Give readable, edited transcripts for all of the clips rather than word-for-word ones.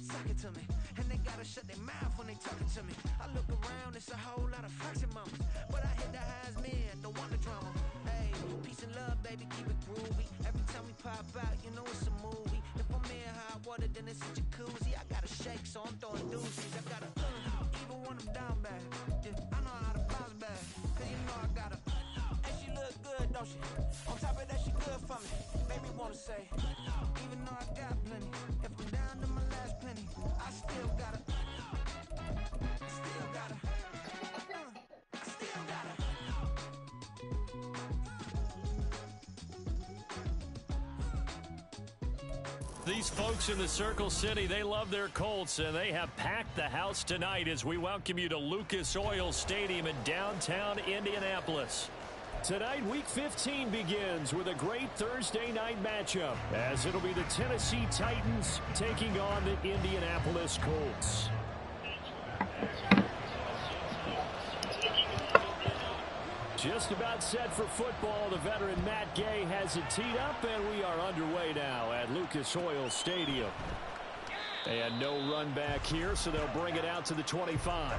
Suck it to me. And they gotta shut their mouth when they talking to me. I look around, it's a whole lot of flexing mamas. But I hit the highs, man, don't want the drama. Hey, peace and love, baby, keep it groovy. Every time we pop out, you know it's a movie. If I'm in hot water, then it's a jacuzzi. I gotta shake, so I'm throwing doozies. I gotta, even when I'm down bad. Yeah, I know how to bounce back. Cause you know I gotta, and she look good, don't she? On top of that, she good for me. Made me wanna say, even though I got plenty, if I'm down to my last penny, I still gotta, still gotta, I still gotta. These folks in the Circle City, they love their Colts, and they have packed the house tonight as we welcome you to Lucas Oil Stadium in downtown Indianapolis. Tonight, Week 15 begins with a great Thursday night matchup, as it'll be the Tennessee Titans taking on the Indianapolis Colts. Just about set for football. The veteran Matt Gay has it teed up, and we are underway now at Lucas Oil Stadium. And no run back here, so they'll bring it out to the 25.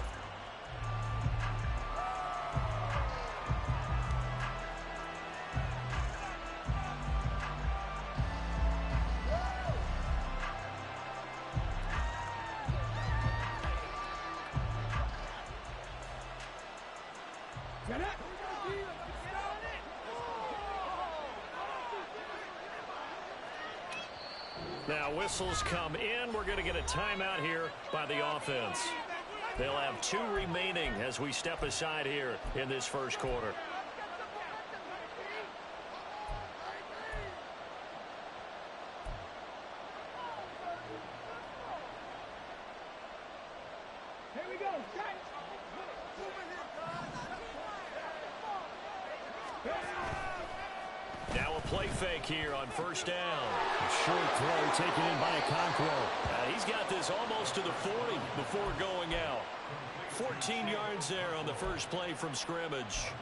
Now whistles come in. We're going to get a timeout here by the offense. They'll have 2 remaining as we step aside here in this first quarter. Here we go. Now a play fake here on first down. Short throw taken in by Okonkwo. He's got this almost to the 40 before going out. 14 yards there on the first play from scrimmage.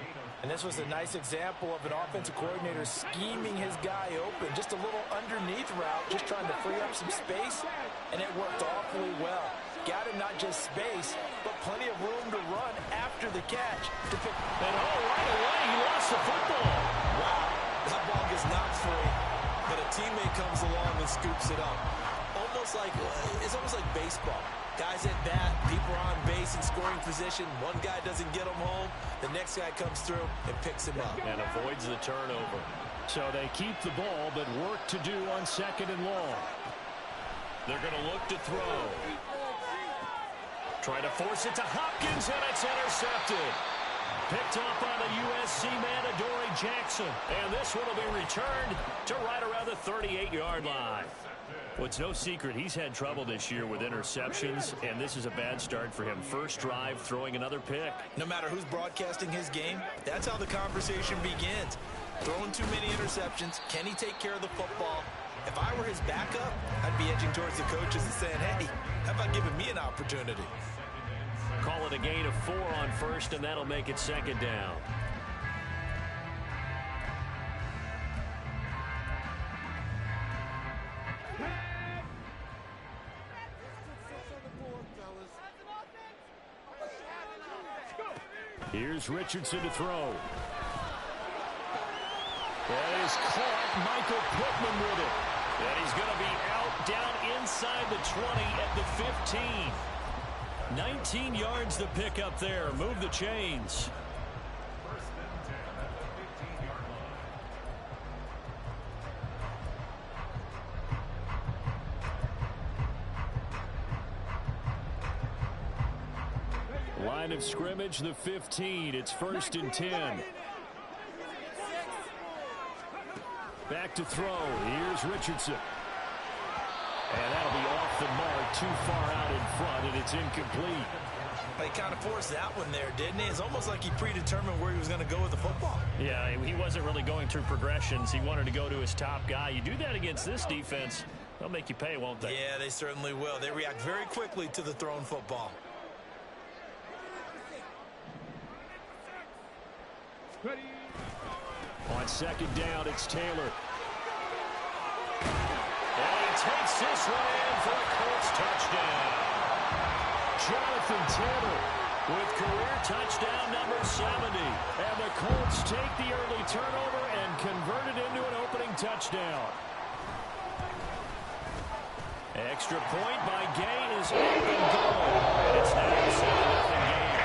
And this was a nice example of an offensive coordinator scheming his guy open. Just a little underneath route, just trying to free up some space, and it worked awfully well. Got him not just space, but plenty of room to run after the catch. And right away, he lost the football. Wow, that ball gets knocked free, but a teammate comes along and scoops it up. It's almost like baseball. Guys at bat, people are on base in scoring position. One guy doesn't get him home. The next guy comes through and picks him up. And avoids the turnover. So they keep the ball, but work to do on second and long. They're going to look to throw. Try to force it to Hopkins, and it's intercepted. Picked up on the USC man, Adoree Jackson. And this one will be returned to right around the 38-yard line. Well, it's no secret he's had trouble this year with interceptions, and this is a bad start for him. First drive, throwing another pick. No matter who's broadcasting his game, that's how the conversation begins. Throwing too many interceptions, can he take care of the football? If I were his backup, I'd be edging towards the coaches and saying, hey, how about giving me an opportunity? Call it a gain of 4 on first, and that'll make it second down. Here's Richardson to throw. That is caught. Michael Pittman with it. And he's going to be out down inside the 20 at the 15. 19 yards to pick up there. Move the chains. Line of scrimmage, the 15. It's 1st and 10. Back to throw. Here's Richardson. And that'll be off the mark, too far out in front, and it's incomplete. He kind of forced that one there, didn't he? It's almost like he predetermined where he was going to go with the football. Yeah, he wasn't really going through progressions. He wanted to go to his top guy. You do that against this defense, they'll make you pay, won't they? Yeah, they certainly will. They react very quickly to the thrown football. Ready. On second down, it's Taylor. And he takes this one in for a Colts touchdown. Jonathan Taylor with career touchdown number 70. And the Colts take the early turnover and convert it into an opening touchdown. Extra point by Gay is up and good. And it's now a 7-0 game.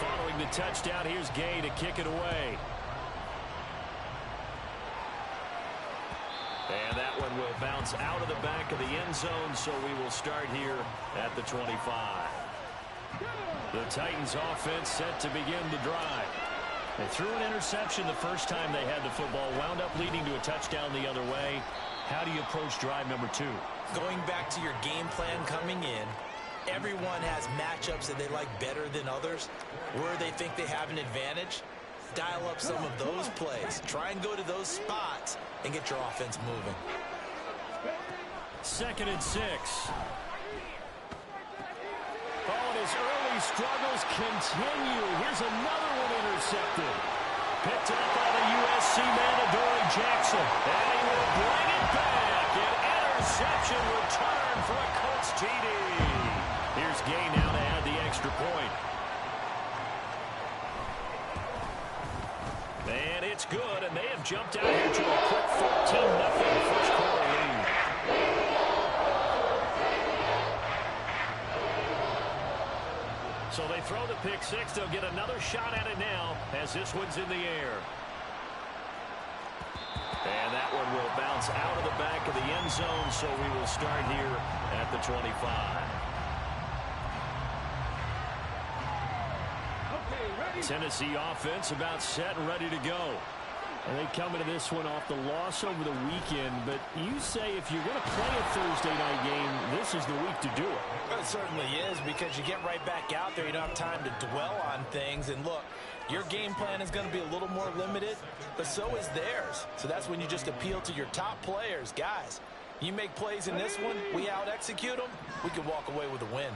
Following the touchdown, here's Gay to kick it away. And that one will bounce out of the back of the end zone, so we will start here at the 25. The Titans offense set to begin the drive. They threw an interception the first time they had the football, wound up leading to a touchdown the other way. How do you approach drive number 2? Going back to your game plan coming in, everyone has matchups that they like better than others, where they think they have an advantage. Dial up some of those plays. Try and go to those spots and get your offense moving. 2nd and 6. Oh, and his early struggles continue. Here's another one intercepted. Picked up by the USC man, Adoree Jackson. And he will bring it back. An interception return for a Colts TD. Here's Gay now to add the extra point. And it's good, and they have jumped out here to a quick 14-0 first quarter lead. So they throw the pick six. They'll get another shot at it now as this one's in the air. And that one will bounce out of the back of the end zone, so we will start here at the 25. Tennessee offense about set and ready to go. And they come into this one off the loss over the weekend, but you say if you're going to play a Thursday night game, this is the week to do it. Well, it certainly is, because you get right back out there. You don't have time to dwell on things. And look, your game plan is going to be a little more limited, but so is theirs. So that's when you just appeal to your top players. Guys, you make plays in this one, we out-execute them, we can walk away with a win.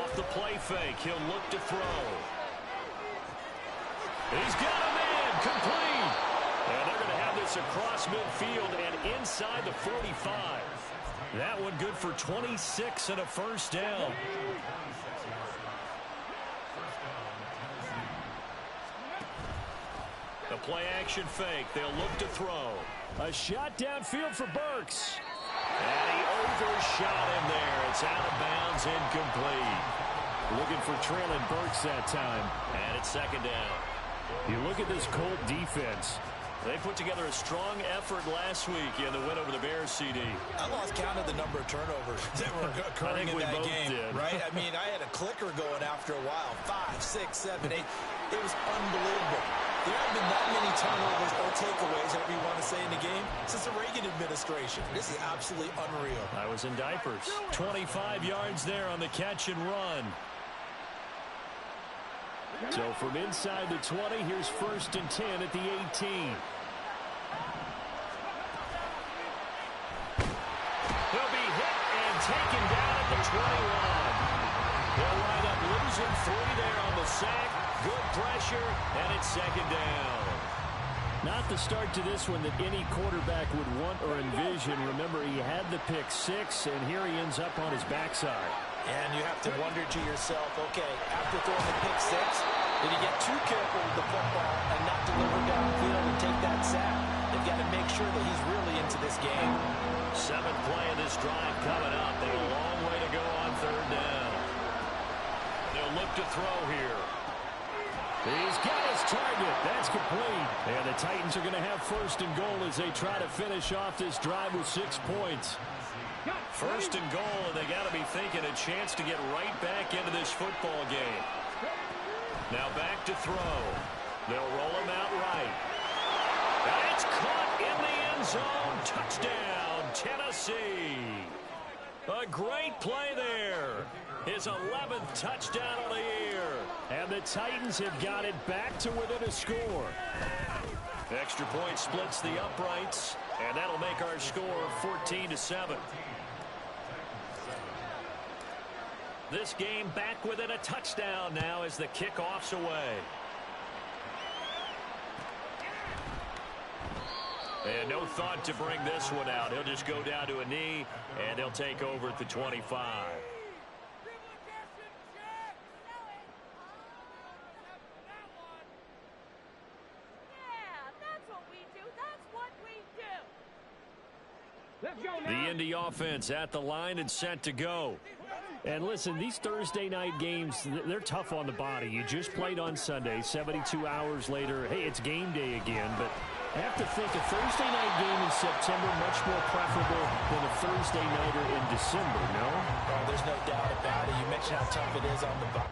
Off the play fake, he'll look to throw. He's got a man, complete. And they're going to have this across midfield and inside the 45. That one good for 26 and a first down. The play action fake, they'll look to throw. A shot downfield for Burks. And he overshot him there. It's out of bounds, incomplete. Looking for trailing Burks that time. And it's 2nd down. You look at this Colt defense. They put together a strong effort last week in the win over the Bears, CD. I lost count of the number of turnovers that were occurring in that game, right? I mean, I had a clicker going after a while. 5, 6, 7, 8. It was unbelievable. There haven't been that many turnovers or takeaways, however you want to say, in the game since the Reagan administration. This is absolutely unreal. I was in diapers. 25 yards there on the catch and run. So from inside the 20, here's 1st and 10 at the 18. He'll be hit and taken down at the 21. They'll wind up losing 3 there on the sack. Good pressure, and it's 2nd down. Not the start to this one that any quarterback would want or envision. Remember, he had the pick 6, and here he ends up on his backside. And you have to wonder to yourself, okay, after throwing the pick 6, did he get too careful with the football and not deliver downfield and take that sack? They've got to make sure that he's really into this game. 7th play of this drive coming up. They have a long way to go on 3rd down. They'll look to throw here. He's got his target. That's complete. And the Titans are going to have 1st and goal as they try to finish off this drive with 6 points. 1st and goal, and they got to be thinking a chance to get right back into this football game. Now back to throw. They'll roll him out right. And it's caught in the end zone. Touchdown, Tennessee. A great play there. His 11th touchdown of the year. And the Titans have got it back to within a score. Extra point splits the uprights, and that'll make our score 14-7. This game back within a touchdown now as the kickoff's away. And no thought to bring this one out. He'll just go down to a knee, and they'll take over at the 25. The Indy offense at the line and set to go. And listen, these Thursday night games, they're tough on the body. You just played on Sunday, 72 hours later. Hey, it's game day again, but I have to think a Thursday night game in September much more preferable than a Thursday nighter in December, no? Oh, there's no doubt about it. You mentioned how tough it is on the body.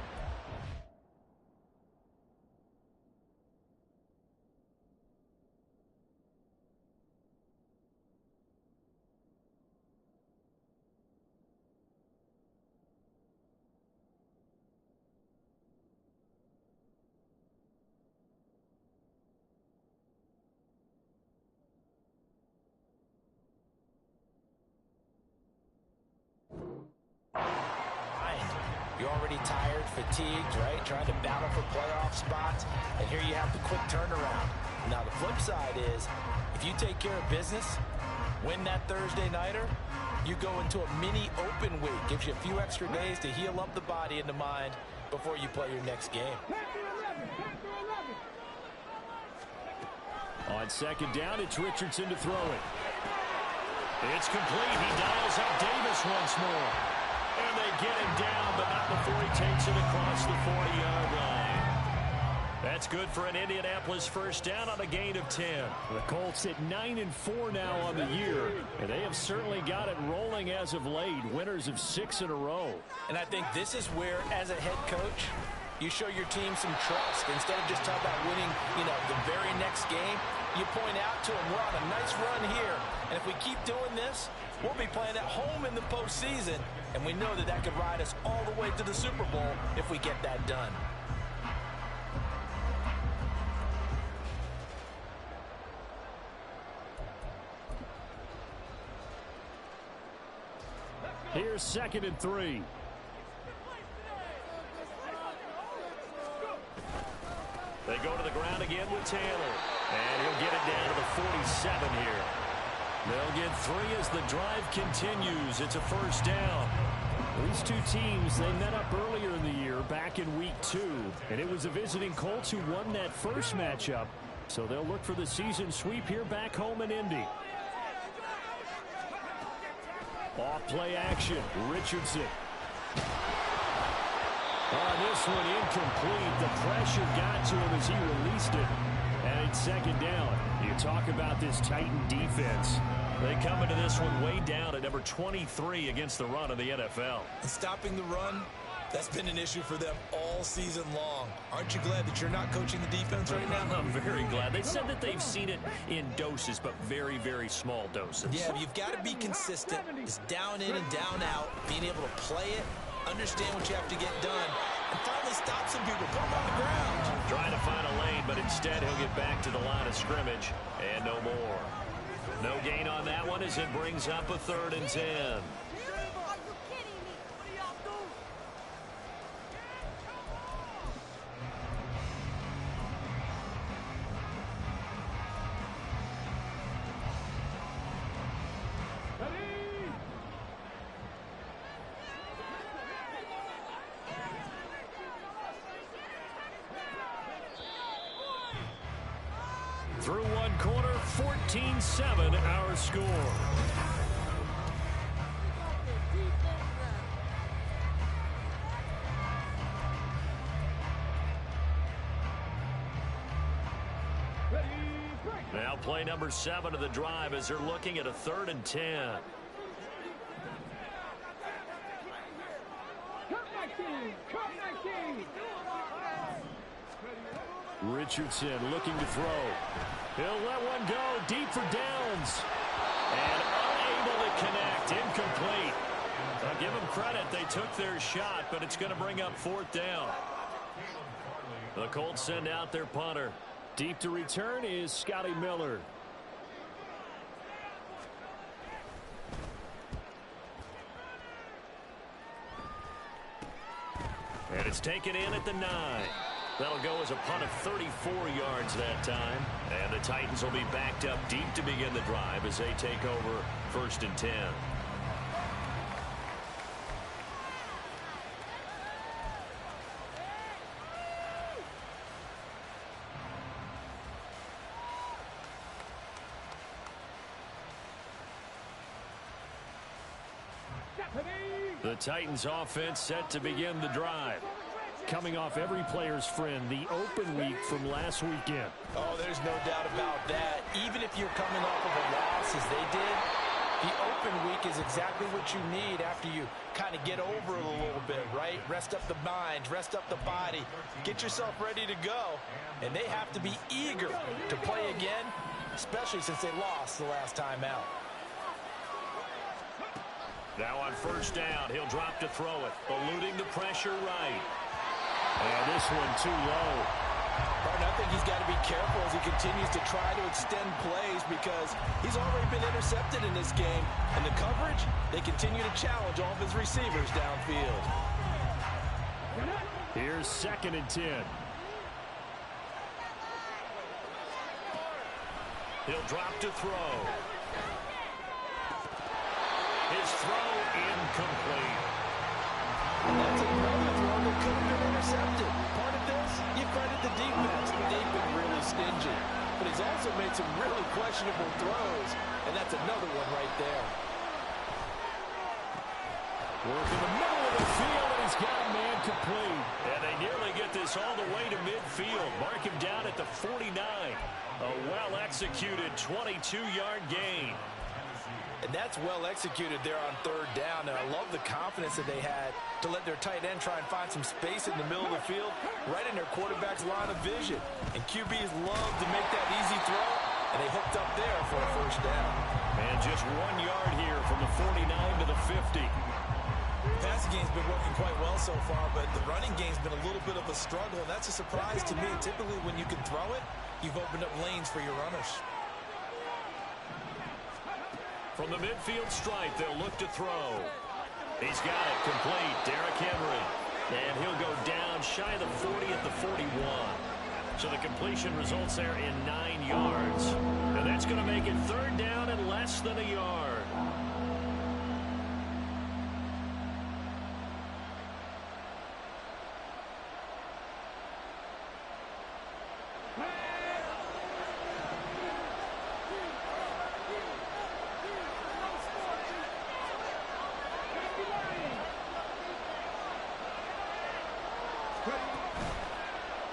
You're already tired, fatigued, right? Trying to battle for playoff spots, and here you have the quick turnaround. Now, the flip side is, if you take care of business, win that Thursday nighter, you go into a mini open week. Gives you a few extra days to heal up the body and the mind before you play your next game. On second down, it's Richardson to throw it. It's complete. He dials up Davis once more. And they get him down, but not before he takes it across the 40-yard line. That's good for an Indianapolis first down on a gain of 10. The Colts at 9-4 now on the year, and they have certainly got it rolling as of late. Winners of 6 in a row. And I think this is where, as a head coach, you show your team some trust. Instead of just talking about winning, the very next game, you point out to them, we're on a nice run here, and if we keep doing this, we'll be playing at home in the postseason, and we know that that could ride us all the way to the Super Bowl if we get that done. Here's 2nd and 3. They go to the ground again with Taylor. And he'll get it down to the 47 here. They'll get 3 as the drive continues. It's a first down. These two teams, they met up earlier in the year, back in week 2. And it was the visiting Colts who won that first matchup. So they'll look for the season sweep here back home in Indy. Off play action, Richardson. On this one, incomplete. The pressure got to him as he released it. And it's second down. You talk about this Titan defense. They come into this one way down at number 23 against the run of the NFL. And stopping the run, that's been an issue for them all season long. Aren't you glad that you're not coaching the defense right now? I'm very glad. They said that they've seen it in doses, but very, very small doses. Yeah, you've got to be consistent. It's down in and down out, being able to play it, understand what you have to get done, and finally stop some people, put them on the ground. Trying to find a lane, but instead he'll get back to the line of scrimmage, and no more. No gain on that one as it brings up a 3rd and 10. Through one quarter, 14-7 our score. Now play number 7 of the drive as they're looking at a 3rd and 10. Richardson looking to throw. He'll let one go deep for downs. And unable to connect. Incomplete. I'll give them credit. They took their shot, but it's going to bring up 4th down. The Colts send out their punter. Deep to return is Scotty Miller. And it's taken in at the 9. That'll go as a punt of 34 yards that time. And the Titans will be backed up deep to begin the drive as they take over 1st and 10. The Titans offense set to begin the drive. Coming off every player's friend, the open week from last weekend. Oh, there's no doubt about that. Even if you're coming off of a loss as they did, the open week is exactly what you need after you kind of get over it a little bit, right? Rest up the mind, rest up the body, get yourself ready to go. And they have to be eager to play again, especially since they lost the last time out. Now on 1st down, he'll drop to throw it, eluding the pressure right. And this one too low. Martin, I think he's got to be careful as he continues to try to extend plays because he's already been intercepted in this game. And the coverage, they continue to challenge all of his receivers downfield. Here's 2nd and 10. He'll drop to throw. His throw incomplete. That's another throw that could have been intercepted. Part of this, you credit the defense. They've been really stingy. But he's also made some really questionable throws, and that's another one right there. Work in the middle of the field, and he's got a man complete. And they nearly get this all the way to midfield. Mark him down at the 49. A well-executed 22-yard gain. And that's well executed there on 3rd down. And I love the confidence that they had to let their tight end try and find some space in the middle of the field, right in their quarterback's line of vision. And QBs love to make that easy throw, and they hooked up there for a 1st down. And just 1 yard here from the 49 to the 50. Passing game's been working quite well so far, but the running game's been a little bit of a struggle, and that's a surprise to me. Typically, when you can throw it, you've opened up lanes for your runners. From the midfield stripe, they'll look to throw. He's got it complete. Derrick Henry. And he'll go down shy of the 40 at the 41. So the completion results there in 9 yards. And that's going to make it 3rd down and less than a yard.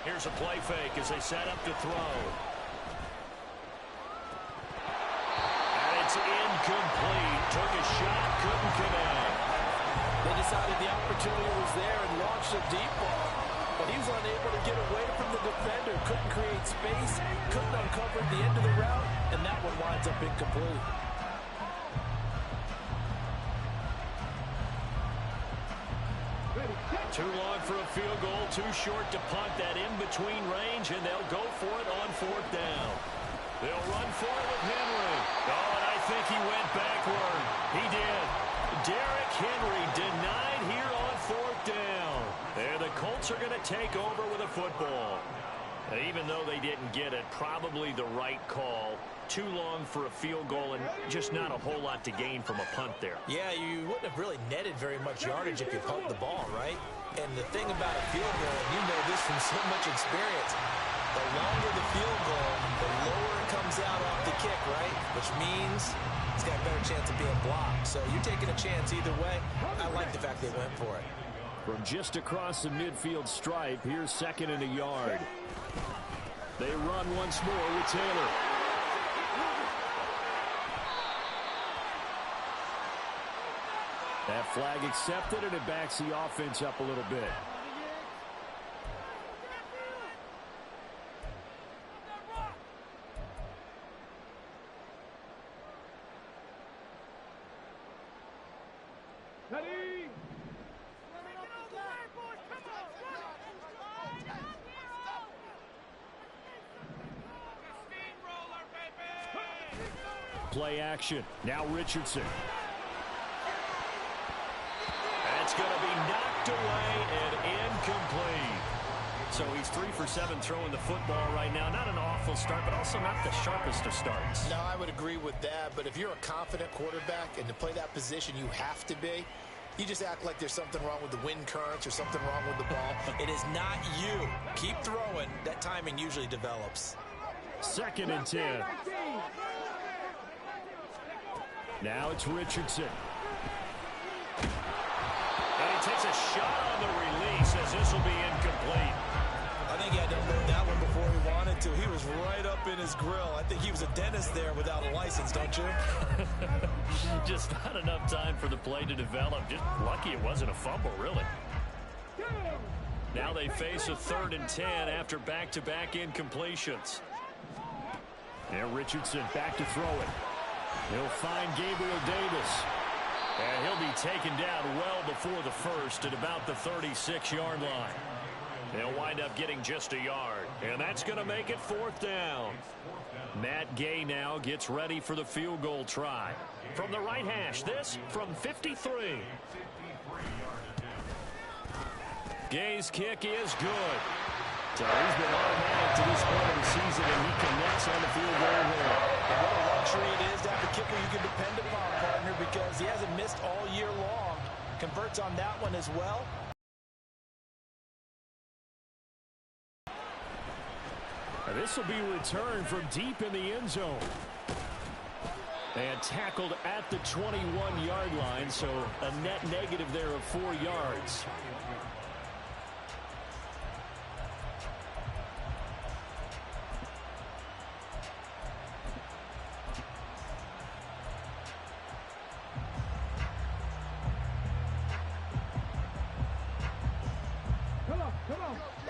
Here's a play fake as they set up to throw. And it's incomplete. Took a shot, couldn't connect. They decided the opportunity was there and launched a deep ball, but he was unable to get away from the defender. Couldn't create space, couldn't uncover the end of the route, and that one winds up incomplete. Too long for a field goal, too short to punt that in-between range, and they'll go for it on 4th down. They'll run for it with Henry. Oh, and I think he went backward. He did. Derrick Henry denied here on 4th down. And the Colts are going to take over with a football. And even though they didn't get it, probably the right call. Too long for a field goal and just not a whole lot to gain from a punt there. Yeah, you wouldn't have really netted very much yardage if you pumped the ball, right? And the thing about a field goal, and you know this from so much experience, the longer the field goal, the lower it comes out off the kick, right? Which means it's got a better chance of being blocked. So you're taking a chance either way. I like the fact they went for it. From just across the midfield stripe, here's 2nd and a yard. They run once more with Taylor. That flag accepted, and it backs the offense up a little bit. Ready? Play action. Now Richardson. That's going to be knocked away and incomplete. So he's 3 for 7 throwing the football right now. Not an awful start, but also not the sharpest of starts. No, I would agree with that. But if you're a confident quarterback and to play that position you have to be, you just act like there's something wrong with the wind currents or something wrong with the ball. It is not you. Keep throwing. That timing usually develops. 2nd and 10. Now it's Richardson. And he takes a shot on the release as this will be incomplete. I think he had to move that one before he wanted to. He was right up in his grill. I think he was a dentist there without a license, don't you? Just not enough time for the play to develop. Just lucky it wasn't a fumble, really. Now they face a 3rd and 10 after back-to-back incompletions. And Richardson back to throw it. He'll find Gabriel Davis. And he'll be taken down well before the first at about the 36-yard line. They'll wind up getting just a yard. And that's going to make it 4th down. Matt Gay now gets ready for the field goal try. From the right hash, this from 53. Gay's kick is good. So he's been automatic to this point of the season, and he connects on the field goal here. And what a luxury it is to have a kicker you can depend upon, partner, because he hasn't missed all year long. Converts on that one as well. And this will be returned from deep in the end zone. And tackled at the 21-yard line, so a net negative there of 4 yards.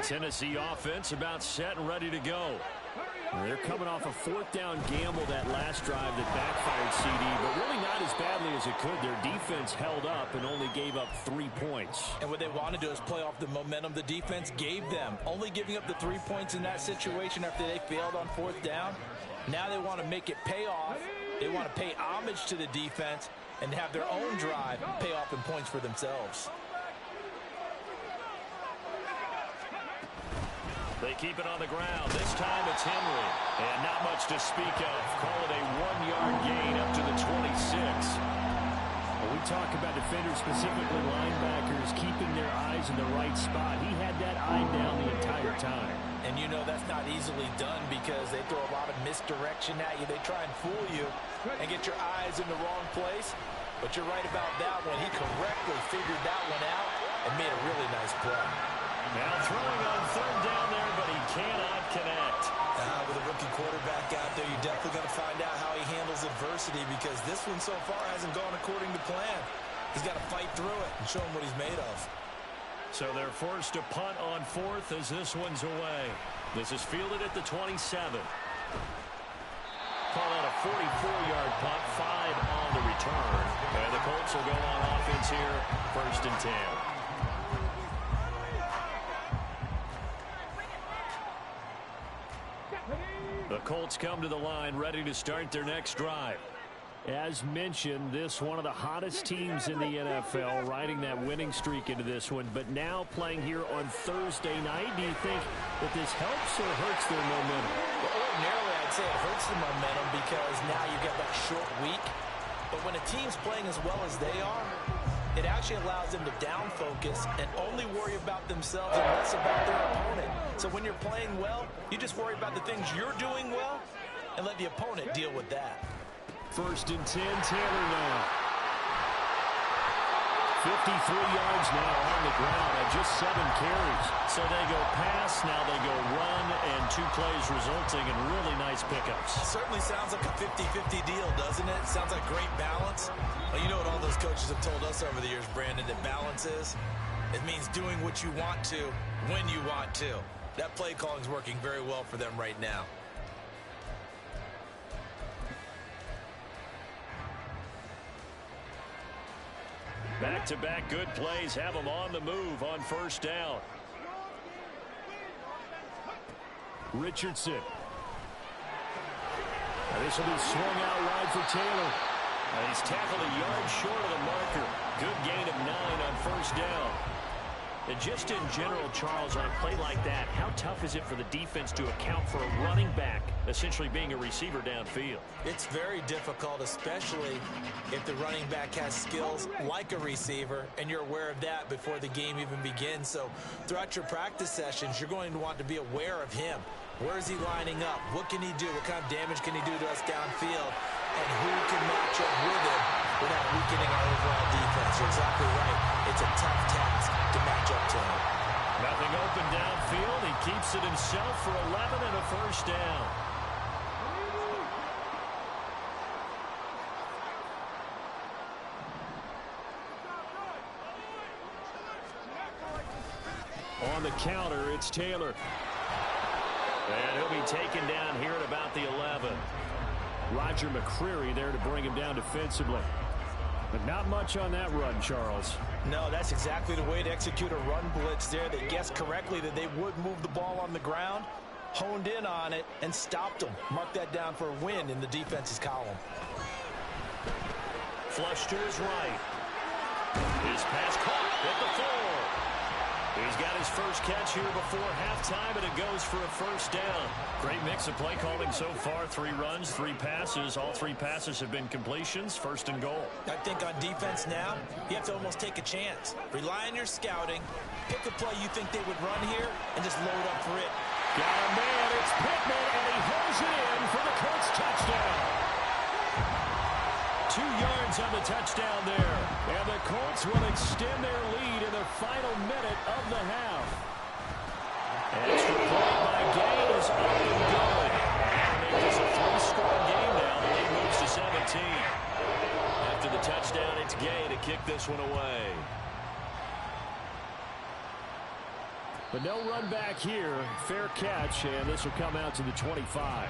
Tennessee offense about set and ready to go. They're coming off a 4th down gamble that last drive that backfired CD, but really not as badly as it could. Their defense held up and only gave up 3 points. And what they want to do is play off the momentum the defense gave them. Only giving up the 3 points in that situation after they failed on 4th down. Now they want to make it pay off. They want to pay homage to the defense and have their own drive pay off in points for themselves. They keep it on the ground. This time it's Henry. And not much to speak of. Call it a 1-yard gain up to the 26. When we talk about defenders, specifically linebackers, keeping their eyes in the right spot, he had that eye down the entire time. And you know that's not easily done because they throw a lot of misdirection at you. They try and fool you and get your eyes in the wrong place. But you're right about that one. He correctly figured that one out and made a really nice play. Now throwing on 3rd down there, but he cannot connect. With a rookie quarterback out there, you're definitely going to find out how he handles adversity because this one so far hasn't gone according to plan. He's got to fight through it and show him what he's made of. So they're forced to punt on 4th as this one's away. This is fielded at the 27. Call out a 44-yard punt, 5 on the return. And the Colts will go on offense here, 1st and 10. The Colts come to the line ready to start their next drive. As mentioned, this one of the hottest teams in the NFL, riding that winning streak into this one, but now playing here on Thursday night. Do you think that this helps or hurts their momentum? Well, ordinarily, I'd say it hurts the momentum because now you get that short week. But when a team's playing as well as they are, it actually allows them to down focus and only worry about themselves and less about their opponent. So when you're playing well, you just worry about the things you're doing well and let the opponent deal with that. 1st and 10, Taylor now. 53 yards now on the ground at just 7 carries. So they go pass, now they go run, and 2 plays resulting in really nice pickups. Certainly sounds like a 50-50 deal, doesn't it? Sounds like great balance. Well, you know what all those coaches have told us over the years, Brandon, that balance is? It means doing what you want to, when you want to. That play calling is working very well for them right now. Back-to-back good plays have them on the move on 1st down. Richardson. Now this will be swung out wide for Taylor. He's tackled a yard short of the marker. Good gain of 9 on 1st down. And just in general, Charles, on a play like that, how tough is it for the defense to account for a running back essentially being a receiver downfield? It's very difficult, especially if the running back has skills like a receiver, and you're aware of that before the game even begins. So throughout your practice sessions, you're going to want to be aware of him. Where is he lining up? What can he do? What kind of damage can he do to us downfield? And who can match up with him without weakening our overall defense? You're exactly right. It's a tough task to match up to him. Nothing open downfield. He keeps it himself for 11 and a first down. On the counter, it's Taylor. And he'll be taken down here at about the 11. Roger McCreary there to bring him down defensively. But not much on that run, Charles. No, that's exactly the way to execute a run blitz there. They guessed correctly that they would move the ball on the ground, honed in on it, and stopped them. Mark that down for a win in the defense's column. Flush to his right. His pass caught at the 4. He's got his first catch here before halftime, and it goes for a first down. Great mix of play calling so far. 3 runs, 3 passes. All 3 passes have been completions. First and goal. I think on defense now, you have to almost take a chance. Rely on your scouting. Pick a play you think they would run here, and just load up for it. Got a man. It's Pittman, and he holds it in for the Colts touchdown. 2 yards on the touchdown there. And the Colts will extend their lead in the final minute of the half. Extra point by Gay is up and going. And make this a 3-score game now. The lead moves to 17. After the touchdown, it's Gay to kick this one away. But no run back here. Fair catch, and this will come out to the 25.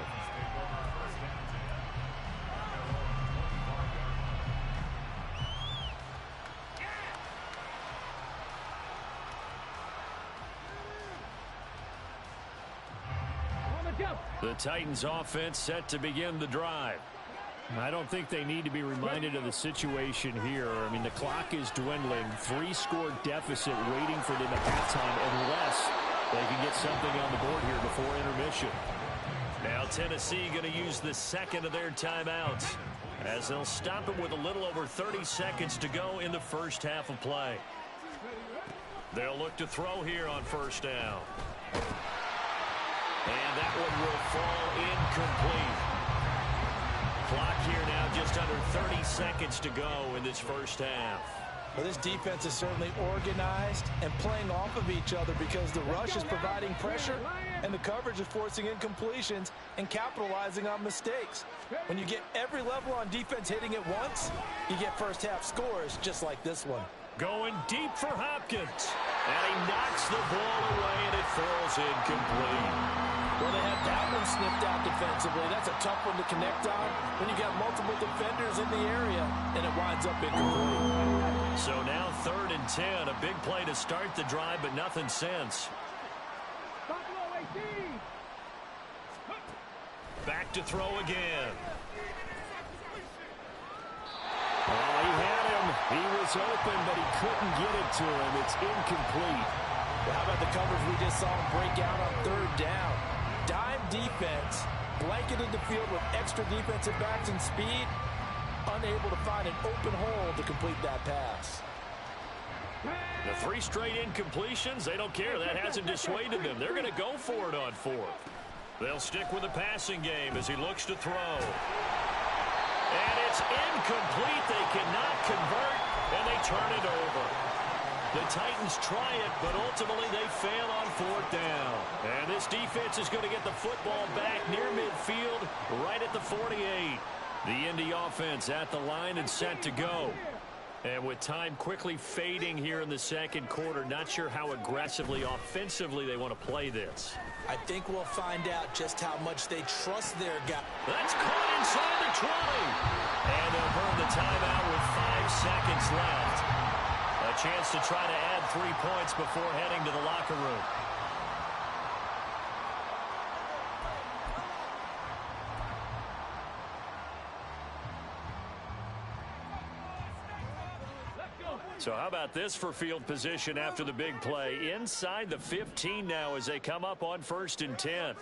The Titans offense set to begin the drive. I don't think they need to be reminded of the situation here. I mean, the clock is dwindling. 3-score deficit waiting for them at halftime unless they can get something on the board here before intermission. Now Tennessee going to use the second of their timeouts as they'll stop it with a little over 30 seconds to go in the first half of play. They'll look to throw here on first down. And that one will fall incomplete. Clock here now just under 30 seconds to go in this first half. Well, this defense is certainly organized and playing off of each other because the rush is providing pressure and the coverage is forcing incompletions and capitalizing on mistakes. When you get every level on defense hitting at once, you get first half scores just like this one. Going deep for Hopkins. And he knocks the ball away, and it falls incomplete. Well, they had that one sniffed out defensively. That's a tough one to connect on when you got multiple defenders in the area, and it winds up incomplete. So now 3rd and 10. A big play to start the drive, but nothing since. Back to throw again. Oh, he had him. He was open, but he couldn't get it to him. It's incomplete. Well, how about the coverage we just saw him break out on 3rd down? Dime defense, blanketed the field with extra defensive backs and speed, unable to find an open hole to complete that pass. The 3 straight incompletions, they don't care. That hasn't dissuaded them. They're going to go for it on 4th. They'll stick with the passing game as he looks to throw. And it's incomplete. They cannot convert, and they turn it over. The Titans try it, but ultimately they fail on 4th down. And this defense is going to get the football back near midfield, right at the 48. The Indy offense at the line and set to go. And with time quickly fading here in the second quarter, not sure how aggressively, offensively they want to play this. I think we'll find out just how much they trust their guy. That's caught inside the 20. And they'll burn the timeout with 5 seconds left. A chance to try to add 3 points before heading to the locker room. So how about this for field position after the big play? Inside the 15 now as they come up on 1st and 10.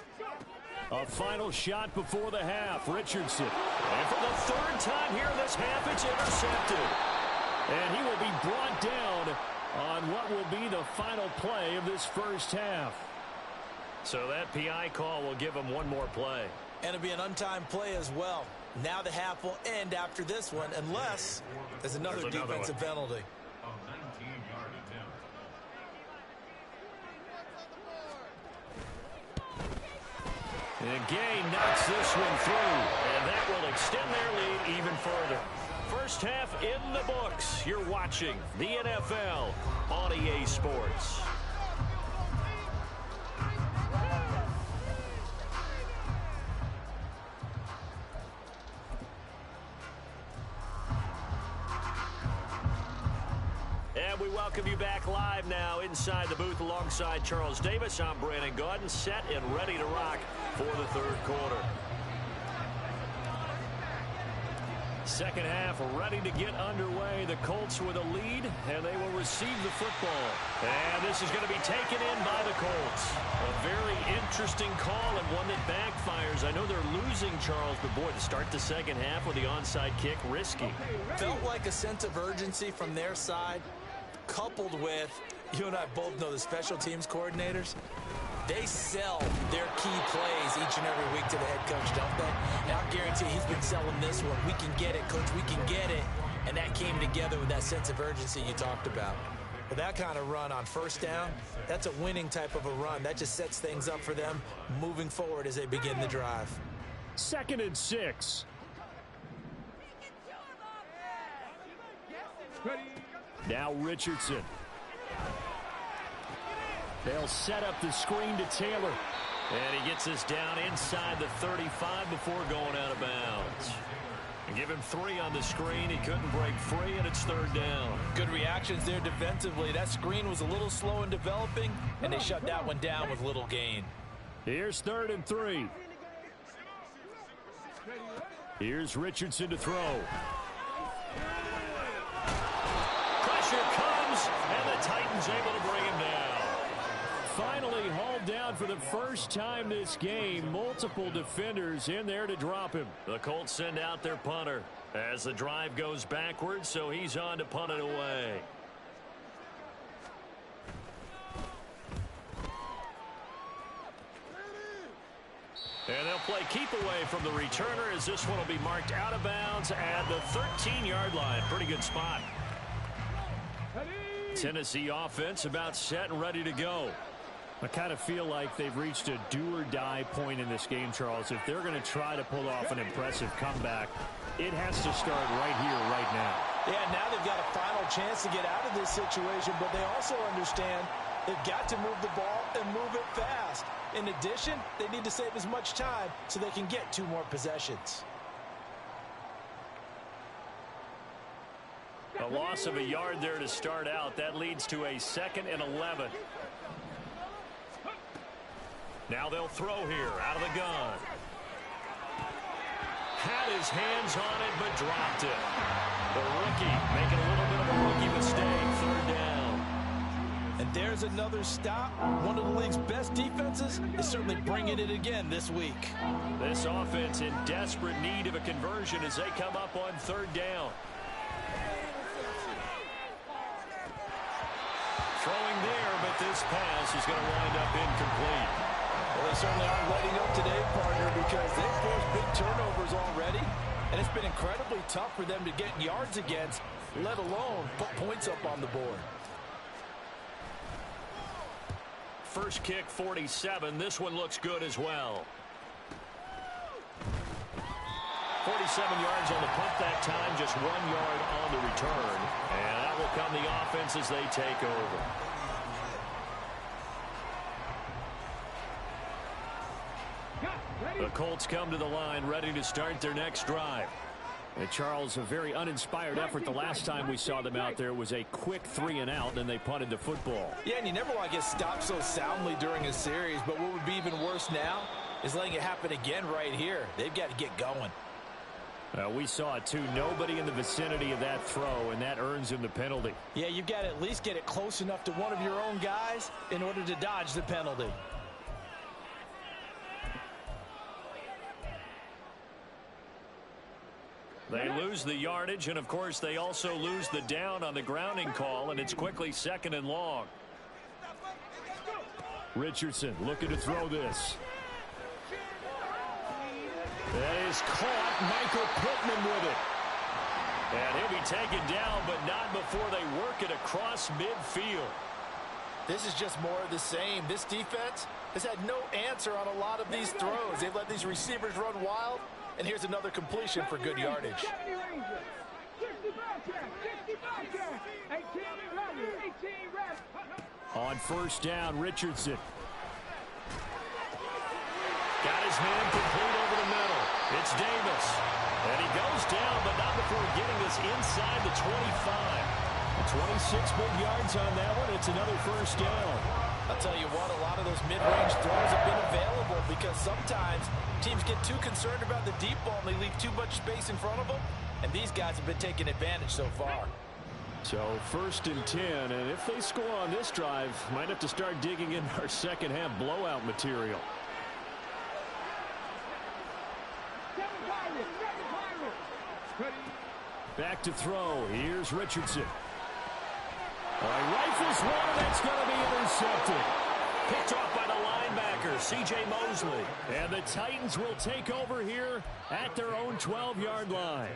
A final shot before the half. Richardson. And for the 3rd time here in this half, it's intercepted. And he will be brought down on what will be the final play of this first half. So that PI call will give him one more play. And it'll be an untimed play as well. Now the half will end after this one, unless there's another defensive penalty. And Gay knocks this one through, and that will extend their lead even further. First half in the books. You're watching the NFL on EA Sports. And we welcome you back live now inside the booth alongside Charles Davis. I'm Brandon Gaudin, set and ready to rock for the 3rd quarter. Second half ready to get underway. The Colts with a lead, and they will receive the football. And this is going to be taken in by the Colts. A very interesting call and one that backfires. I know they're losing, Charles, but boy, to start the second half with the onside kick, risky. Felt like a sense of urgency from their side, coupled with, you and I both know the special teams coordinators, they sell their key plays each and every week to the head coach, don't they? And I'll guarantee he's been selling this one. We can get it, coach, we can get it. And that came together with that sense of urgency you talked about. But that kind of run on 1st down, that's a winning type of a run. That just sets things up for them moving forward as they begin the drive. 2nd and 6. Now Richardson. They'll set up the screen to Taylor. And he gets this down inside the 35 before going out of bounds. And give him 3 on the screen. He couldn't break free, and it's 3rd down. Good reactions there defensively. That screen was a little slow in developing, and they shut that one down with little gain. Here's 3rd and 3. Here's Richardson to throw. Pressure comes, and the Titans able to bring him down. Finally hauled down for the first time this game. Multiple defenders in there to drop him. The Colts send out their punter as the drive goes backwards, so he's on to punt it away. And they'll play keep away from the returner as this one will be marked out of bounds at the 13-yard line. Pretty good spot. Tennessee offense about set and ready to go. I kind of feel like they've reached a do-or-die point in this game, Charles. If they're going to try to pull off an impressive comeback, it has to start right here, right now. Yeah, now they've got a final chance to get out of this situation, but they also understand they've got to move the ball and move it fast. In addition, they need to save as much time so they can get 2 more possessions. A loss of a yard there to start out. That leads to a 2nd and 11. Now they'll throw here out of the gun. Had his hands on it, but dropped it. The rookie making a little bit of a rookie mistake. 3rd down. And there's another stop. One of the league's best defenses is certainly bringing it again this week. This offense in desperate need of a conversion as they come up on 3rd down. Throwing there, but this pass is going to wind up incomplete. Well, they certainly aren't letting up today, partner, because they've forced big turnovers already, and it's been incredibly tough for them to get yards against, let alone put points up on the board. First kick, 47. This one looks good as well. 47 yards on the punt that time, just 1 yard on the return. And that will come the offense as they take over. The Colts come to the line ready to start their next drive. And Charles, a very uninspired effort the last time we saw them out there was a quick 3 and out, and they punted the football. Yeah, and you never want to get stopped so soundly during a series, but what would be even worse now is letting it happen again right here. They've got to get going. We saw it too. Nobody in the vicinity of that throw, and that earns him the penalty. Yeah, you've got to at least get it close enough to one of your own guys in order to dodge the penalty. They lose the yardage, and of course they also lose the down on the grounding call, and it's quickly 2nd and long. Richardson looking to throw this. That is caught. Michael Pittman with it. And he'll be taken down, but not before they work it across midfield. This is just more of the same. This defense has had no answer on a lot of these throws. They've let these receivers run wild, and here's another completion for good yardage. On 1st down, Richardson. Got his man complete over the middle. It's Davis. And he goes down, but not before getting this inside the 25. 26 big yards on that one. It's another 1st down. I'll tell you what, a lot of those mid-range throws have been available because sometimes teams get too concerned about the deep ball and they leave too much space in front of them. And these guys have been taking advantage so far. So 1st and 10, and if they score on this drive, might have to start digging in our second half blowout material. Back to throw. Here's Richardson. He rifles one, and that's going to be intercepted. Picked off by the linebacker, C.J. Mosley. And the Titans will take over here at their own 12-yard line.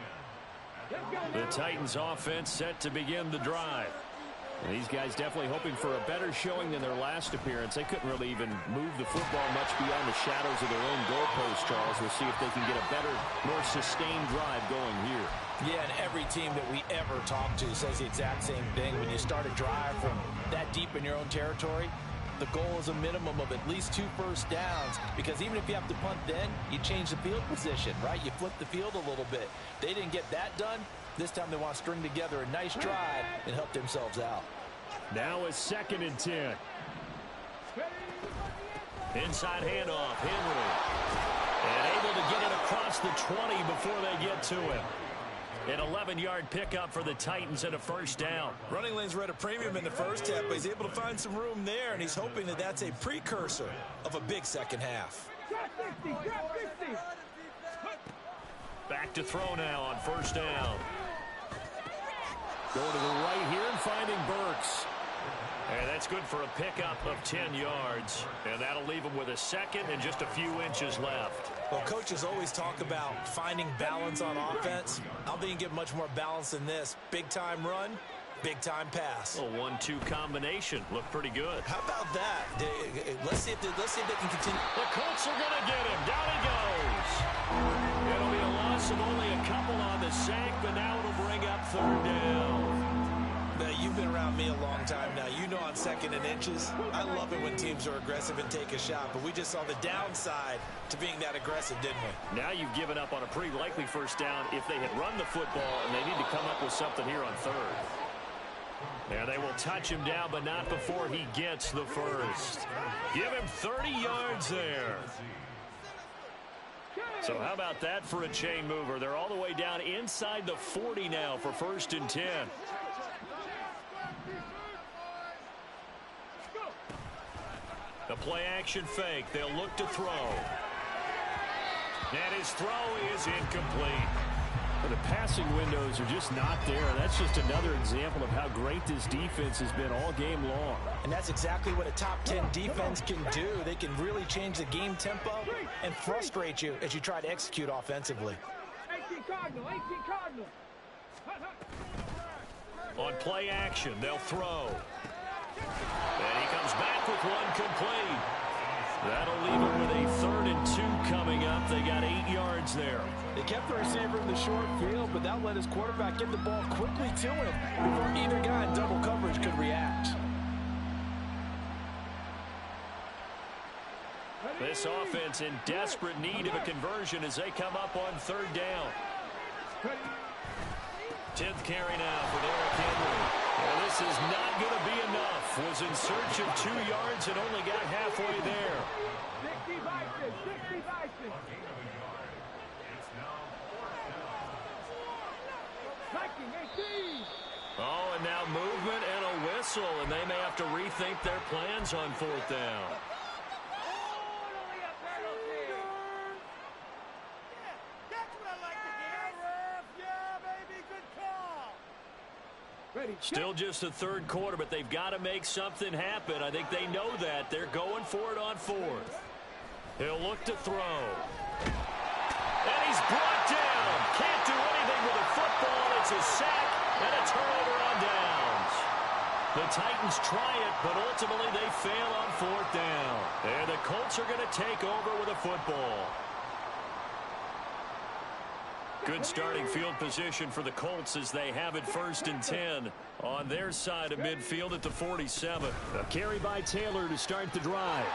The Titans offense set to begin the drive. And these guys definitely hoping for a better showing than their last appearance. They couldn't really even move the football much beyond the shadows of their own goalpost, Charles. We'll see if they can get a better, more sustained drive going here. Yeah, and every team that we ever talk to says the exact same thing. When you start a drive from that deep in your own territory, the goal is a minimum of at least 2 first downs, because even if you have to punt then, you change the field position, right? You flip the field a little bit. They didn't get that done. This time they want to string together a nice drive and help themselves out. Now a 2nd and 10. Inside handoff, Henry. And able to get it across the 20 before they get to him. An 11-yard pickup for the Titans and a 1st down. Running lanes were at a premium in the first half, but he's able to find some room there, and he's hoping that that's a precursor of a big second half. Back to throw now on 1st down. Going to the right here and finding Burks. And that's good for a pickup of 10 yards. And that'll leave him with a 2nd and just a few inches left. Well, coaches always talk about finding balance on offense. I don't think you get much more balance than this. Big-time run, big-time pass. A 1-2 combination. Looked pretty good. How about that? Let's see if they can continue. The Colts are going to get him. Down he goes. It'll be a loss of only a couple on the sack, but now it'll bring up 3rd down. Now, you've been around me a long time now. You know on 2nd and inches, I love it when teams are aggressive and take a shot, but we just saw the downside to being that aggressive, didn't we? Now you've given up on a pretty likely 1st down if they had run the football, and they need to come up with something here on 3rd. And they will touch him down, but not before he gets the 1st. Give him 30 yards there. So how about that for a chain mover? They're all the way down inside the 40 now for 1st and 10. The play action fake. They'll look to throw. And his throw is incomplete. The passing windows are just not there. That's just another example of how great this defense has been all game long. And that's exactly what a top 10 defense can do. They can really change the game tempo and frustrate you as you try to execute offensively. 18 Cardinal, 18 Cardinal. On play action, they'll throw. And he comes back with one complete. That'll leave him with a 3rd and 2 coming up. They got 8 yards there. They kept the receiver in the short field, but that let his quarterback get the ball quickly to him before either guy in double coverage could react. This offense in desperate need of a conversion as they come up on 3rd down. 10th carry now for Derrick Henry. And this is not going to be enough. Was in search of 2 yards and only got halfway there. 60 Vikings, 60 Vikings. Blocking, 18. Oh, and now movement and a whistle, and they may have to rethink their plans on fourth down. Only a penalty. Yeah, that's what I like to hear. Yeah, baby, good call. Ready. Still just the third quarter, but they've got to make something happen. I think they know that. They're going for it on fourth. He'll look to throw. And he's brought down. Can't do anything with a football. It's a sack and a turnover on downs. The Titans try it, but ultimately they fail on fourth down. And the Colts are going to take over with a football. Good starting field position for the Colts as they have it 1st and 10 on their side of midfield at the 47. A carry by Taylor to start the drive.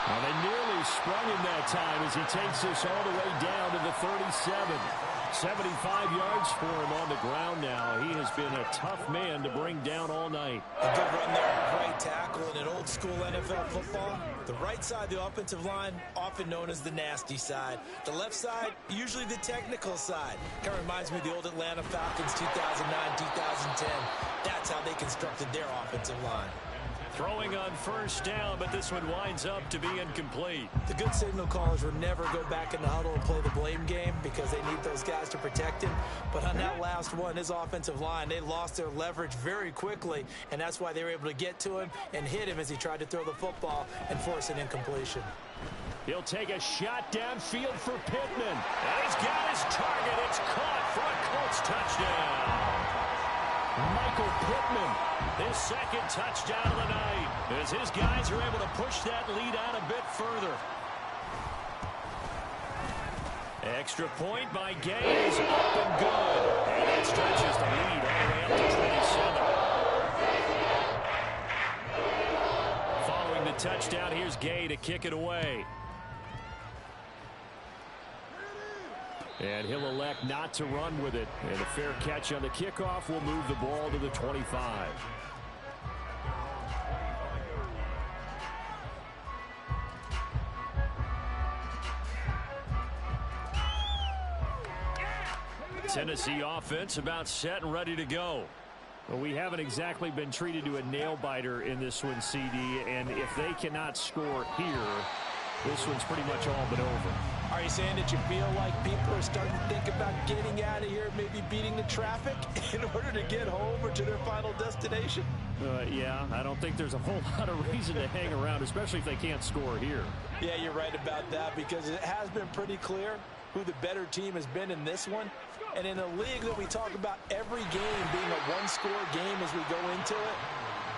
Well, they nearly sprung him that time as he takes this all the way down to the 37. 75 yards for him on the ground now. He has been a tough man to bring down all night. A good run there, right tackle in an old-school NFL football. The right side of the offensive line, often known as the nasty side. The left side, usually the technical side. Kind of reminds me of the old Atlanta Falcons 2009-2010. That's how they constructed their offensive line. Throwing on first down, but this one winds up to be incomplete. The good signal callers will never go back in the huddle and play the blame game because they need those guys to protect him. But on that last one, his offensive line, they lost their leverage very quickly, and that's why they were able to get to him and hit him as he tried to throw the football and force an incompletion. He'll take a shot downfield for Pittman. And he's got his target. It's caught for a Colts touchdown. Michael Pittman, his second touchdown of the night, as his guys are able to push that lead out a bit further. Extra point by Gay is up and good. And that stretches the lead all the way up to 27. Following the touchdown, here's Gay to kick it away. And he'll elect not to run with it. And a fair catch on the kickoff will move the ball to the 25. Tennessee offense about set and ready to go. Well, we haven't exactly been treated to a nail-biter in this one, CD. And if they cannot score here, this one's pretty much all but over. Are you saying that you feel like people are starting to think about getting out of here, maybe beating the traffic in order to get home or to their final destination? Yeah, I don't think there's a whole lot of reason to hang around, especially if they can't score here. Yeah, you're right about that because it has been pretty clear who the better team has been in this one. And in a league that we talk about every game being a one-score game as we go into it,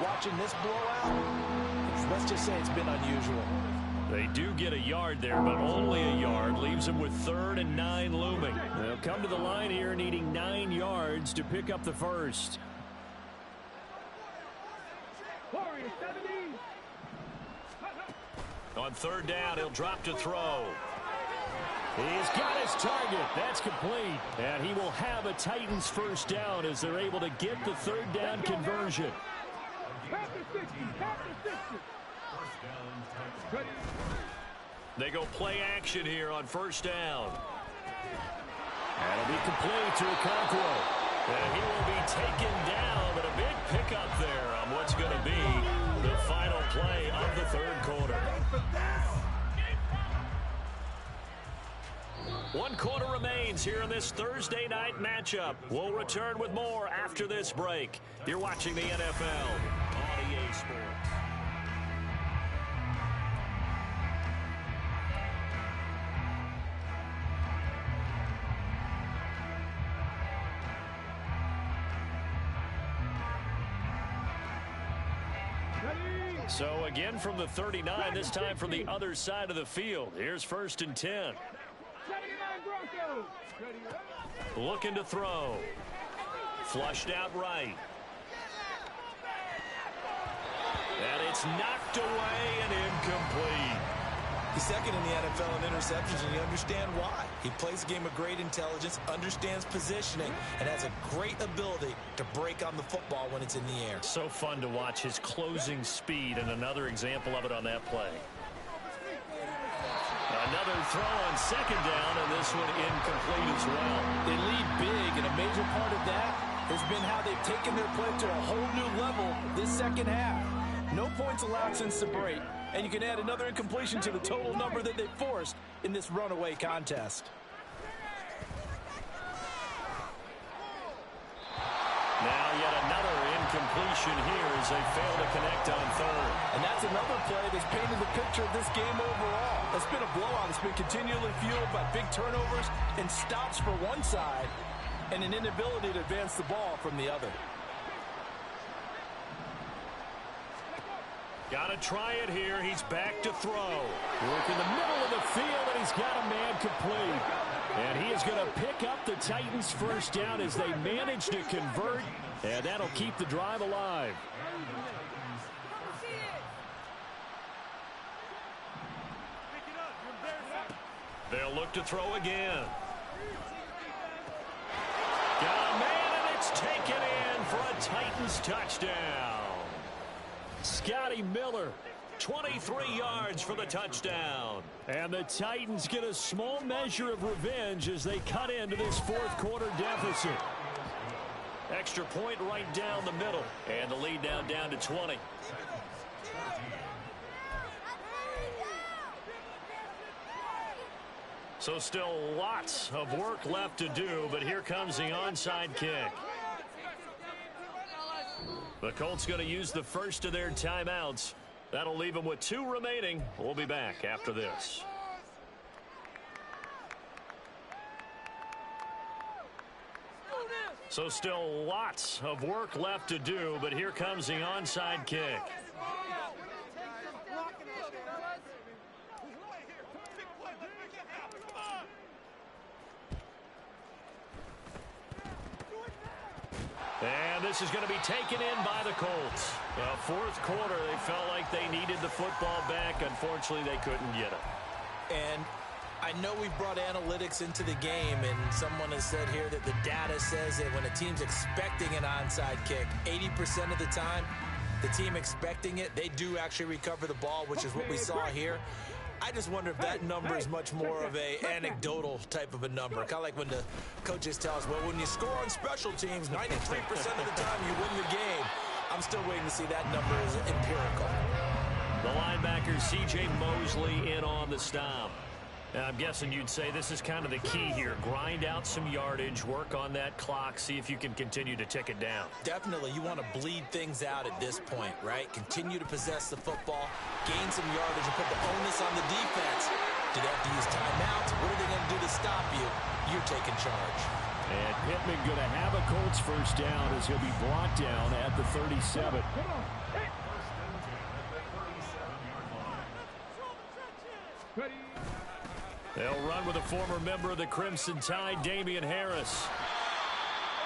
watching this blowout, let's just say it's been unusual. They do get a yard there, but only a yard. Leaves them with 3rd and 9 looming. They'll come to the line here needing 9 yards to pick up the first. Warriors 70. On 3rd down, he'll drop to throw. He's got his target. That's complete. And he will have a Titans first down as they're able to get the 3rd down conversion. Panther 60. Panther 60. They go play action here on 1st down. That'll be complete to Okonkwo. And he will be taken down, but a big pickup there on what's going to be the final play of the 3rd quarter. 1 quarter remains here in this Thursday night matchup. We'll return with more after this break. You're watching the NFL on EA Sports. So again from the 39, this time from the other side of the field. Here's 1st and 10. Looking to throw. Flushed out right. And it's knocked away and incomplete. He's second in the NFL in interceptions, and you understand why. He plays a game of great intelligence, understands positioning, and has a great ability to break on the football when it's in the air. So fun to watch his closing speed, and another example of it on that play. Another throw on second down, and this one incomplete as well. They lead big, and a major part of that has been how they've taken their play to a whole new level this second half. No points allowed since the break, and you can add another incompletion to the total number that they forced in this runaway contest. Now yet another incompletion here as they fail to connect on third. And that's another play that's painted the picture of this game overall. It's been a blowout. It's been continually fueled by big turnovers and stops for one side and an inability to advance the ball from the other. Got to try it here. He's back to throw. Work in the middle of the field, and he's got a man complete. And he is going to pick up the Titans' first down as they manage to convert, and that'll keep the drive alive. They'll look to throw again. Got a man, and it's taken in for a Titans touchdown. Scotty Miller, 23 yards for the touchdown. And the Titans get a small measure of revenge as they cut into this fourth quarter deficit. Extra point right down the middle, and the lead now down to 20. So still lots of work left to do, but here comes the onside kick. The Colts going to use the first of their timeouts. That'll leave them with 2 remaining. We'll be back after this. So still lots of work left to do, but here comes the onside kick. And this is going to be taken in by the Colts. Fourth quarter, they felt like they needed the football back. Unfortunately, they couldn't get it. And I know we've brought analytics into the game, and someone has said here that the data says that when a team's expecting an onside kick, 80% of the time, the team expecting it, they do actually recover the ball, which is what we saw here. I just wonder if that number is much more of a anecdotal type of a number. Kind of like when the coaches tell us, well, when you score on special teams, 93% of the time you win the game. I'm still waiting to see that number is empirical. The linebacker, C.J. Mosley, in on the stop. Now, I'm guessing you'd say this is kind of the key here. Grind out some yardage, work on that clock, see if you can continue to tick it down. Definitely. You want to bleed things out at this point, right? Continue to possess the football, gain some yardage, and put the onus on the defense. Do they have to use timeouts? What are they going to do to stop you? You're taking charge. And Pittman going to have a Colts first down as he'll be brought down at the 37. They'll run with a former member of the Crimson Tide, Damian Harris.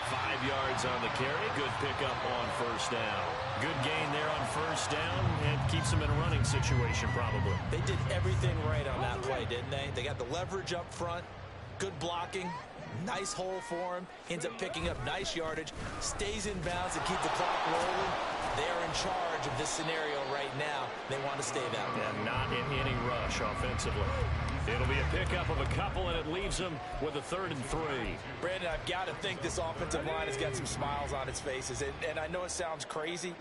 5 yards on the carry. Good pickup on first down. Good gain there on first down and keeps them in a running situation probably. They did everything right on that play, didn't they? They got the leverage up front, good blocking, nice hole for him, ends up picking up nice yardage, stays in bounds to keep the clock rolling. They are in charge of this scenario right now. They want to stay that way. And not in any rush offensively. It'll be a pickup of a couple, and it leaves them with a 3rd and 3. Brandon, I've got to think this offensive line has got some smiles on its faces. And I know it sounds crazy,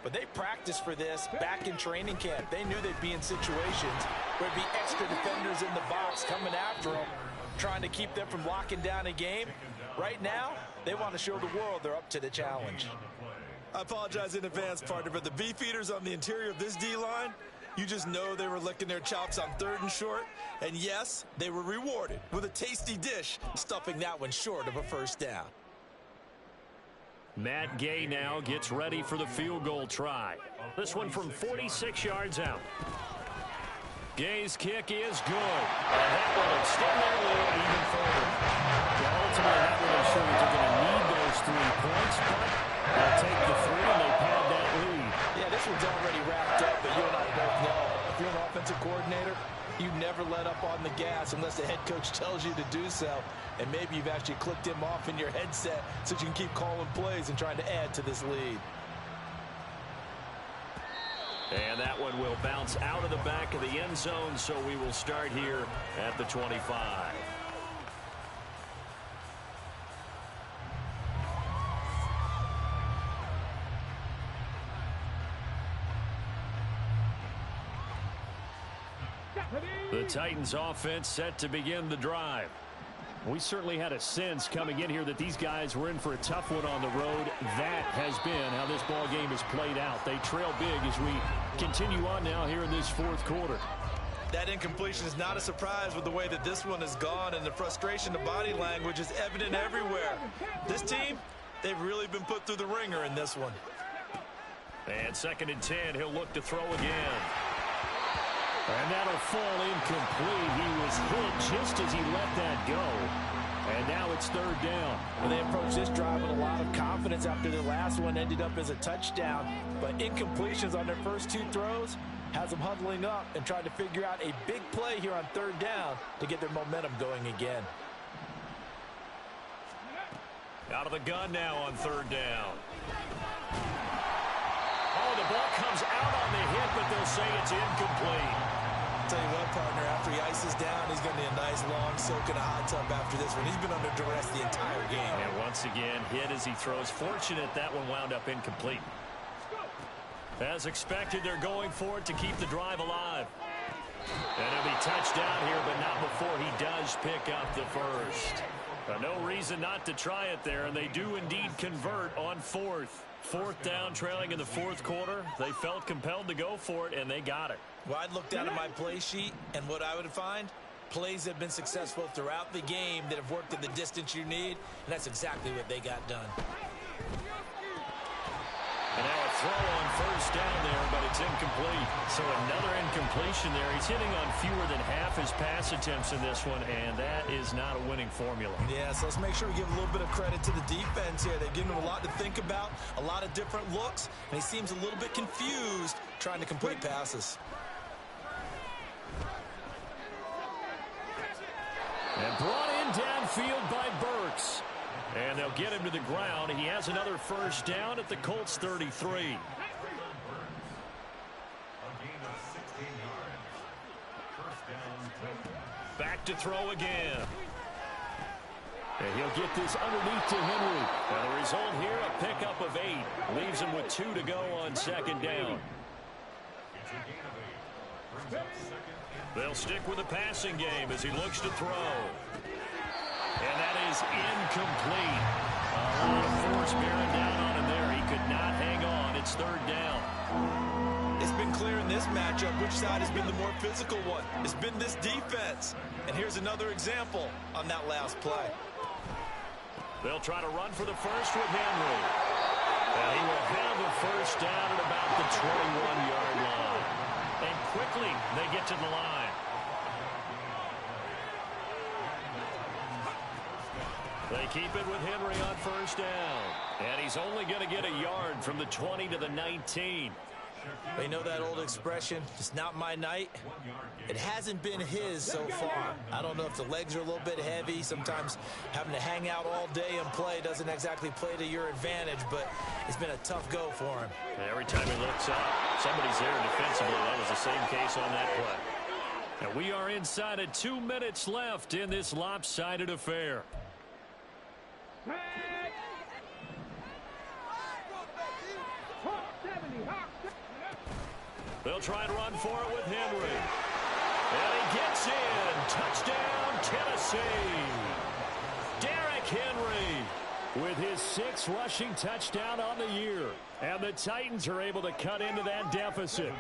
but they practiced for this back in training camp. They knew they'd be in situations where there'd be extra defenders in the box coming after them, trying to keep them from locking down a game. Right now, they want to show the world they're up to the challenge. I apologize in advance, partner, but the beefeaters on the interior of this D-line, you just know they were licking their chops on 3rd and short. And yes, they were rewarded with a tasty dish, stuffing that one short of a first down. Matt Gay now gets ready for the field goal try. This one from 46 yards out. Gay's kick is good. And that will extend their lead even further. Well, ultimately, that will ensure that they're going to need those 3 points, but they'll take the 3 and they pad that lead. Yeah, this one's already wrapped up, but you and I both know if you're an offensive coordinator, you never let up on the gas unless the head coach tells you to do so. And maybe you've actually clicked him off in your headset so you can keep calling plays and trying to add to this lead. And that one will bounce out of the back of the end zone, so we will start here at the 25. The Titans offense set to begin the drive. We certainly had a sense coming in here that these guys were in for a tough one on the road. That has been how this ball game has played out. They trail big as we continue on now here in this fourth quarter. That incompletion is not a surprise with the way that this one has gone, and the frustration, the body language is evident everywhere. This team, they've really been put through the ringer in this one. And 2nd and 10, he'll look to throw again. And that'll fall incomplete. He was hit just as he let that go. And now it's 3rd down. Well, they approached this drive with a lot of confidence after the last one ended up as a touchdown. But incompletions on their first 2 throws has them huddling up and trying to figure out a big play here on 3rd down to get their momentum going again. Out of the gun now on 3rd down. Oh, the ball comes out on the hit, but they'll say it's incomplete. I'll tell you what, partner, after he ices down, he's going to need a nice long soak in a hot tub after this one. He's been under duress the entire game. And once again, hit as he throws. Fortunate that one wound up incomplete. As expected, they're going for it to keep the drive alive. And he'll be touched down here, but not before he does pick up the first. No reason not to try it there, and they do indeed convert on 4th. 4th down, trailing in the 4th quarter. They felt compelled to go for it, and they got it. Well, I'd look down at my play sheet, and what I would find, plays have been successful throughout the game that have worked at the distance you need, and that's exactly what they got done. And now a throw on 1st down there, but it's incomplete. So another incompletion there. He's hitting on fewer than half his pass attempts in this one, and that is not a winning formula. Yeah, so let's make sure we give a little bit of credit to the defense here. They've given him a lot to think about, a lot of different looks, and he seems a little bit confused trying to complete passes. And brought in downfield by Burks. And they'll get him to the ground. He has another 1st down at the Colts 33. Back to throw again. And he'll get this underneath to Henry. And the result here, a pickup of 8. Leaves him with 2 to go on 2nd down. They'll stick with the passing game as he looks to throw. And that is incomplete. A lot of force bearing down on him there. He could not hang on. It's 3rd down. It's been clear in this matchup which side has been the more physical one. It's been this defense. And here's another example on that last play. They'll try to run for the first with Henry. And he will have a 1st down at about the 21-yard line. And quickly they get to the line. They keep it with Henry on 1st down. And he's only going to get a yard from the 20 to the 19. They know that old expression, it's not my night. It hasn't been his so far. I don't know if the legs are a little bit heavy. Sometimes having to hang out all day and play doesn't exactly play to your advantage, but it's been a tough go for him. And every time he looks up, somebody's there defensively. That was the same case on that play. And we are inside of 2 minutes left in this lopsided affair. They'll try and run for it with Henry. And he gets in. Touchdown, Tennessee. Derrick Henry with his 6th rushing touchdown on the year. And the Titans are able to cut into that deficit.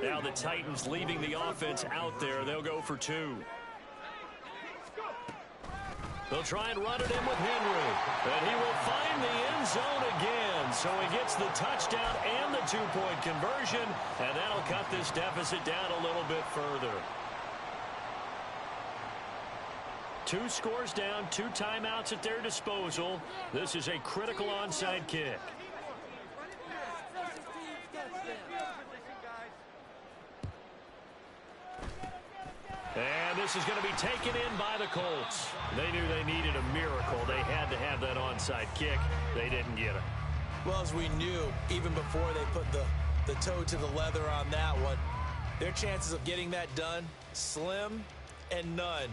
Now the Titans leaving the offense out there. They'll go for 2. They'll try and run it in with Henry. And he will find the end zone again. So he gets the touchdown and the 2-point conversion. And that'll cut this deficit down a little bit further. 2 scores down, 2 timeouts at their disposal. This is a critical onside kick. And this is going to be taken in by the Colts. They knew they needed a miracle. They had to have that onside kick. They didn't get it. Well, as we knew, even before they put the the toe to the leather on that one. Their chances of getting that done, slim and none.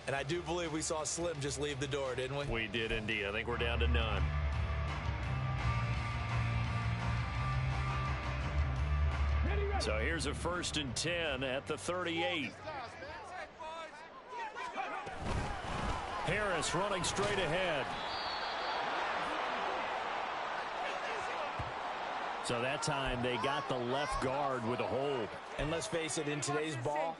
And I do believe we saw Slim just leave the door, didn't we? We did indeed. I think we're down to none. So here's a 1st and 10 at the 38. Harris running straight ahead. So that time they got the left guard with a hold. And let's face it, in today's ball,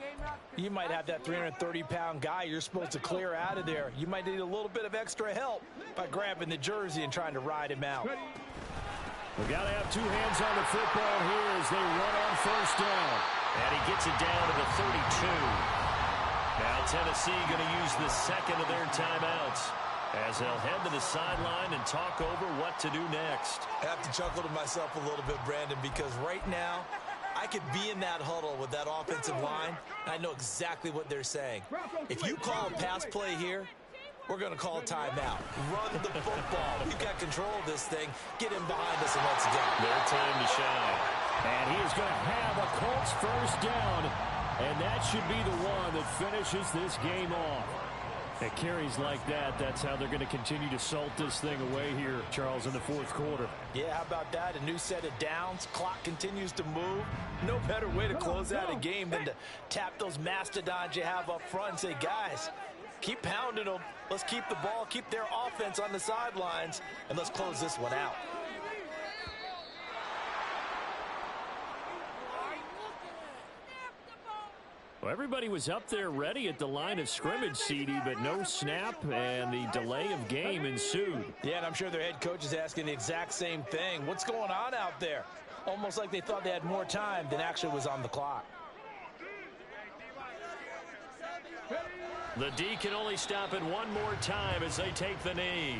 you might have that 330-pound guy you're supposed to clear out of there. You might need a little bit of extra help by grabbing the jersey and trying to ride him out. We've got to have two hands on the football here as they run on 1st down. And he gets it down to the 32. Now Tennessee going to use the second of their timeouts as they'll head to the sideline and talk over what to do next. I have to chuckle to myself a little bit, Brandon, because right now I could be in that huddle with that offensive line, and I know exactly what they're saying. If you call a pass play here, we're going to call timeout. Run the football. We've got control of this thing. Get in behind us and let's go. Their time to shine. And he is going to have a Colts 1st down, and that should be the one that finishes this game off. At carries like that, that's how they're going to continue to salt this thing away here, Charles, in the 4th quarter. Yeah, how about that? A new set of downs. Clock continues to move. No better way to close out a game than to tap those mastodons you have up front and say, guys, keep pounding them. Let's keep the ball, keep their offense on the sidelines, and let's close this one out. Well, everybody was up there ready at the line of scrimmage, CD, but no snap, and the delay of game ensued. Yeah, and I'm sure their head coach is asking the exact same thing. What's going on out there? Almost like they thought they had more time than actually was on the clock. The D can only stop it one more time as they take the knee.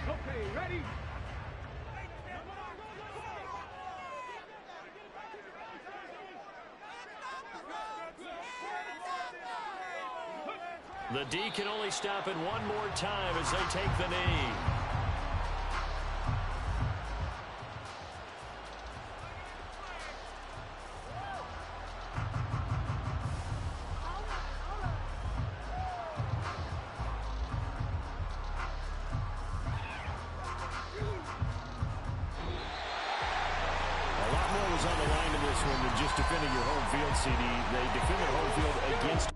Okay, ready? The D can only stop it one more time as they take the knee. On the line in this one than just defending your home field, CD. They defended home field against